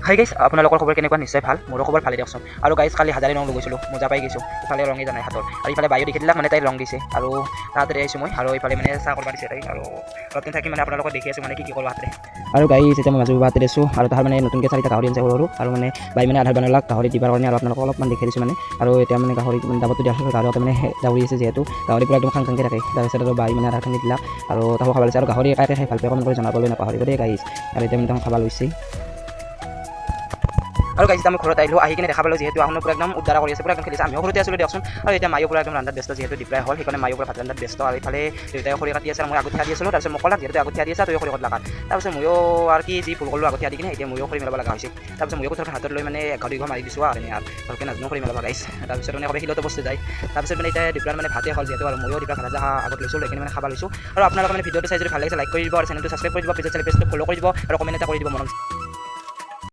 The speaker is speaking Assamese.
হাই গাইছ, আপোনালোকৰ খবৰ কেনেকুৱা? নিশ্চয় ভাল, মোৰো খবৰ ভালে দিয়কচোন। আৰু গাইছ, কালি হাজাৰী ৰং লৈ গৈছিলোঁ, মজা পাই গৈছোঁ। ইফালে ৰঙে জানাই হাতৰ, আৰু ইফালে বায়ু দেখি দিলাক মানে তাই ৰং দিছে, আৰু তাহাঁতে আহিছোঁ মই, আৰু ইফালে মানে চাহ কৰিব দিছে তাই, আৰু নতুন থাকি মানে আপোনালোকক দেখি আছোঁ মানে কি কৰোঁ হাতে। আৰু গাইছ, এতিয়া মই মাজু বাহাতে দিছোঁ, আৰু তাহাৰ মানে নতুনকৈ চাৰিটা গাহৰি আনিছে সৰু, আৰু মানে বাই মানে আধাৰ বনালাক গাহৰি দিবাৰ কাৰণে, আৰু আপোনালোকক অলপমান দেখাই দিছোঁ মানে। আৰু এতিয়া মানে গাহৰি দাবতো দিয়া গাহৰি মানে দাউৰি আছে যিহেতু, গাহৰি পুৰা একদম খাংখাংকৈ থাকে। তাৰপিছত আৰু বাই মানে আধাৰখিনি দিলাক, আৰু তাকো খাব লৈছে, আৰু গাহৰি একাকৈ খাই ভাল পায়, কমেণ্ট কৰি জনাবলৈ নাপাহৰিব দেই গাইছ। আৰু এতিয়া মানে তাক খাব লৈছে। আৰু গাইজ আমি ঘৰত আহিলোঁ, আহি কিনে দেখা পালোঁ যিহেতু আহুনো পুৰা একদম উদ্ধাৰ কৰি আছে, পুৰা একদম খেলিছে। আমিও ঘৰতে আছিলোঁ দিয়কচোন। আৰু এতিয়া মায়ো পুৰা একদম ৰান্ধাত ব্যস্ত, যিহেতু দিপ্ৰাই হ'ল, সেইকাৰণে মায়ো পুৰা ভাত ৰান্ধাত ব্যস্ত। আৰু ইফালে দেউতাই খৰি কাটি আছে, মই আগত আদি আছিলোঁ। তাৰপিছত মোক ক'লাক যিহেতু আগত আদি আছে, তই খৰি কাট লাগাত। তাৰপিছত ময়ো আৰু কি যি ভুল কৰিলোঁ আগত আদি কিনে, এতিয়া ময়ো খৰি মেলাব লগা হৈছে। তাৰপিছত ময়ো কোঠাৰ হাতত লৈ মানে এঘাৰ মাৰি দিছোঁ, আৰু এনে আৰু ভালকৈ নাজানো খৰি মেলাব গাইছ। তাৰপিছত মানে সবে শিলতো বস্তু যায়। তাৰপিছত মানে এতিয়া দিপ্ৰাৰ মানে ভাতে হ'ল যিহেতু, আৰু ময়ো দিপ্ৰা ভাত আগত লৈছোঁ, লৈ কিনে মানে খাব লৈছোঁ। আৰু আপোনালোকে মানে ভিডিঅ'টো চাই যদি ভাল লাগিছে লাইক কৰি দিব, আৰু চেনেলটো ছাবস্ক্ৰাইব কৰি দিব, পেজত পেজটো ফ'ল' কৰি দিব, আৰু কমেণ্ট এটা কৰি দিব মনত।